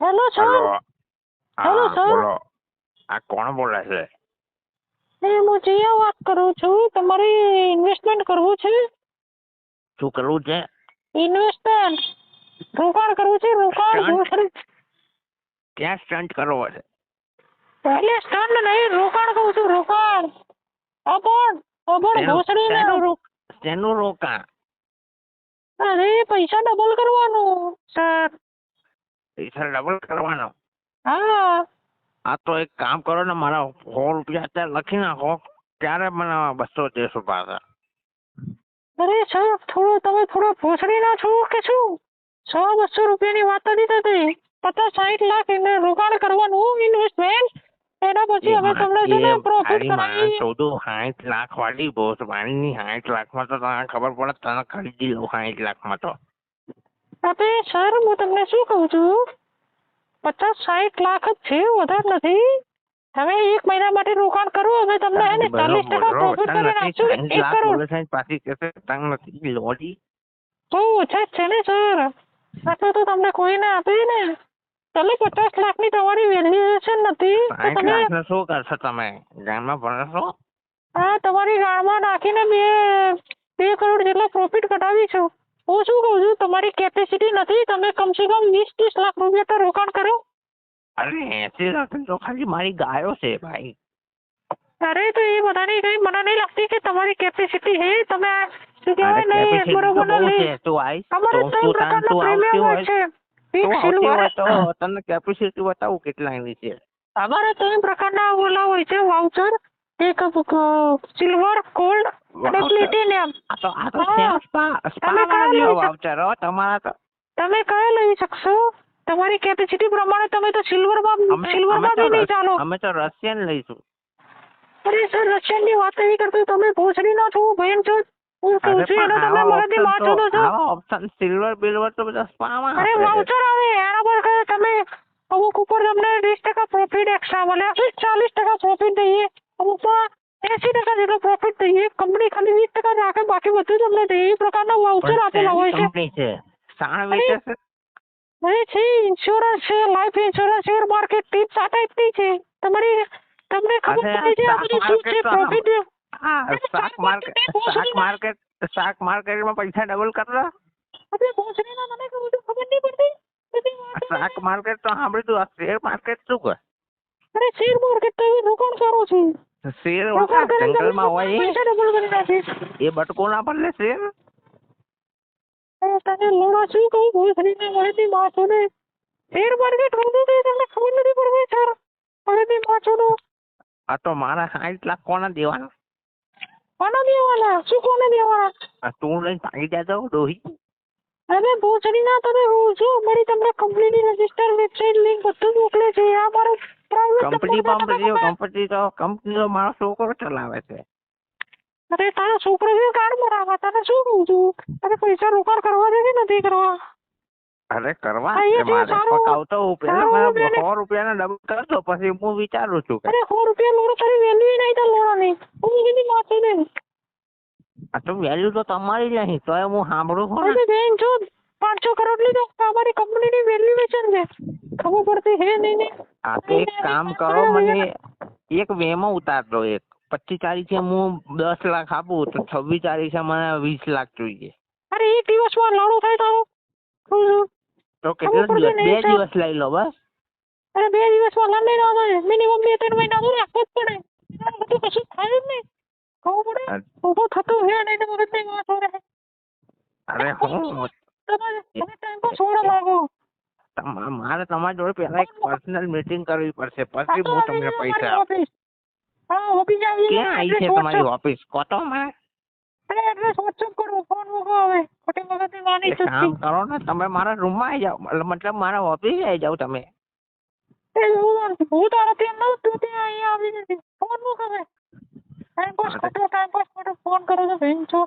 Hello hello. Sir. Hello હા sir. બોલો. આ કોણ બોલે છે? હું જીયા વાત કરું છું. તમારે ઇન્વેસ્ટમેન્ટ કરવું છે? શું કરવું છે? ઇન્વેસ્ટમેન્ટ રોકાણ કરવું છે. રોકાણ સ્ટન્ટ? ઘોસડી. ક્યાં સ્ટન્ટ કરવો છે? એટલે સ્ટન્ટ નહીં, રોકાણ કહું છું. રોકાણ અબોર્ડ અબોર્ડ શેનું ઘોસડીને શેનું શેનું રોકાણ? અરે પૈસા ડબલ કરવાનું સર. પૈસા ડબલ કરવાનો? હા. આ તો એક કામ કરો ને, મારા 100 રૂપિયા અત્યારે લખી નાખો, ત્યારે મને 200 દેશો પાછા. અરે સર તમે થોડા ભોસડીના છો કે શું? 100-200 રૂપિયાની વાત નથી થતી. 50-60 લાખ રોકાણ કરવાનું ઇન્વેસ્ટમેન્ટ. એના પછી અમે તમને છે ને પ્રોફિટ કરાવી. 60 લાખ વાળી ભોસવાણીની 60 લાખમાં તો તને ખબર પડે, તને ખરીદી લો 60 લાખમાં તો. અરે સર હું તમને શું કહું છું, 50-60 લાખ જ છે, વધારે નથી. તમે 1 મહિના માટે રોકાણ કરો, અમે તમને હે ને 40% પ્રોફિટ કરીને આપશું. 1 લાખ કરોડ બોલે છે પાછી કહેશે તંગ નથી લોડી. તો ઓછા જ છે ને સર. આટલું તો તમને કોઈ ના આપે ને. ચાલો 50 લાખની તમારી વેલ્યુએશન નથી તો 60 તમે લાખ ને શું કરશો તમે? ગામમાં ભણશો? હા તમારી ગાળમાં નાખીને 2 કરોડ જેટલો પ્રોફિટ કઢાવીશું. હું શું કહું છું, તમારી કેપેસિટી નથી. તમે કમસે કમ 20-30 લાખ રૂપિયા તો રોકાણ કરો. અરે 80 લાખ તો ખાલી મારી ગાયો છે ભાઈ. અરે તો એ બધાની કઈ મને નહીં લાગતી કે તમારી કેપેસિટી છે. તમે શું અરે કહેવાય નહીં કેપેસિટી તો બરોબર બહુ નથી. છે. તું આવીશ અમારે તો 3 તું પ્રકારના આવતી પ્રીમિયમ હોય હોય, છે. એક તું આવતી સિલ્વર. હોય તો તને કેપેસિટી બતાવું કેટલાની છે. અમારે 3 પ્રકારના ઓલા હોય છે વાઉચર. એક સિલ્વર, ગોલ્ડ અને વાઉચર? પ્લેટિનિયમ. આ તો હા. સ્પા તમે વાળા કયો જેવા લઈ વાઉચર હો તમારા તો. તમે કયો લઈ શકશો? તમારી કેપેસિટી પ્રમાણે તમે તો સિલ્વરમાં અમે અમે સિલ્વરમાં તો બી નહીં ચાલો. અમે તો રશિયન લઈશું. અરે સર રશિયનની વાત નહીં કરતો. તમે ભોસડીના છો ભયન છો. હું કહું અરે છું પણ એનો તમે મગજની માથો દો છો. આવા ઓપ્શન સિલ્વર બિલ્વર તો બધા સ્પામાં અરે આપે છે. વાઉચર આવે એના પર તમે અમુક ઉપર તમને 20% પ્રોફિટ એક્સ્ટ્રા મળે. 40% પ્રોફિટ દઈએ. અમુક તો 80% જેટલો પ્રોફિટ દઈએ. કંપની ખાલી 20% રાખે, બાકી બધું તમને દે. એ પ્રકારના વાઉચર પણ આપેલા શેની હોય છે. કંપની છે? સાણ અરે વેચે છે? અરે છે ઇન્સ્યોરન્સ છે, life insurance, share market tips આ ટાઈપની છે. તમને ખબર અરે પડી છે આ બધું શું છે પ્રોફિટ. શાક માર્કેટમાં પૈસા ડબલ કરતા. આપણે ભોસડીના મને કહું છું ખબર નહીં પડતી. બધી વાત શાક માર્કેટ તો સાંભળ્યું. આ શેર માર્કેટ શું કરે? અરે શેર માર્કેટ તો એવું રોકાણ કરો છો. શેર રોકાણ કરીને તમે જંગલમાં હોય પૈસા ડબલ કરી નાખે. એ બટકો ના પડે શેર. તને લોડા શું કહું ભોસડીને મળેથી માથો ને. શેર માર્કેટ રમતું તો તમને ખબર નથી પડતી સર. મળેથી માથો નો. આ તો મારા 60 લાખ કોને દેવાના? કોને દેવાના? શું કોને દેવાના? તું લઈને ભાગી જતો ડોહી. અરે ભોસડીના તમે શું અમારી તમને કંપનીની રજિસ્ટર વેબસાઇટ લિંક બધું મોકલે છે. આ મારો પ્રાઇવેટ કંપની તો મારો છોકરો ચલાવે છે. અરે તારા છોકરો છે કાર્ડ બનાવવા. તને શું કહું છું, અરે પૈસા રોકાણ કરવા દે કે નથી કરવા? અરે કરવા હા, એ છે છે મારે. સારું. પકાવતો પહેલા સારું મને બેને. 100 રૂપિયાના ડબલ કરતો, પછી હું વિચારું છું કે અરે 100 રૂપિયા લોડો તારી વેલ્યુ નહીં તો લોડાની. હું કીધી માથે ને. આ તો વેલ્યુ તો તમારી નહીં, તો હું સાંભળું છું ને. અરે બેન જો 500 કરોડ લીધો. અમારી કંપનીની વેલ્યુએશન છે. ખબર પડતી હે નહીં ને. આ તો એક કામ કરો, મને એક વેમો ઉતાર દો. એક 25 તારીખે હું 10 લાખ આપું તો 26 તારીખે મને 20 લાખ જોઈએ. અરે એક દિવસમાં લાડુ થાય તારો. તો કેટલા દિવસ? 2 દિવસ લઈ લો બસ. અરે 2 દિવસમાં લંડન આવે. મિનિમમ 2-3 મહિના તો રાખવો જ પડે. એના બધું કશું થાય જ નહીં. ખબર પડે ઉભો થતું હે નહીં તો મગજની વાત હોય. અરે હું તમે ટાઈમ પર છોડો લાગો. મારે તમારી જોડે પહેલા એક પર્સનલ મીટિંગ કરવી પડશે, પછી હું તમને પૈસા આપું. હા ઓફિસ આવી. ક્યાં આવી છે તમારી ઓફિસ? કોતો મને એડ્રેસ વોટ્સઅપ કરો. ફોન મૂકો હવે. ખોટી મગજની વાની એક કામ કરો ને, તમે મારા રૂમમાં આવી જાઓ, મતલબ મારા ઓફિસે આવી જાઓ તમે. હું તારા ત્યાં નવ તું ત્યાં અહીંયા આવી નથી. ફોન મૂક હવે. ટાઈમ પાસ ખોટો ફોન કરો છો બેન છો.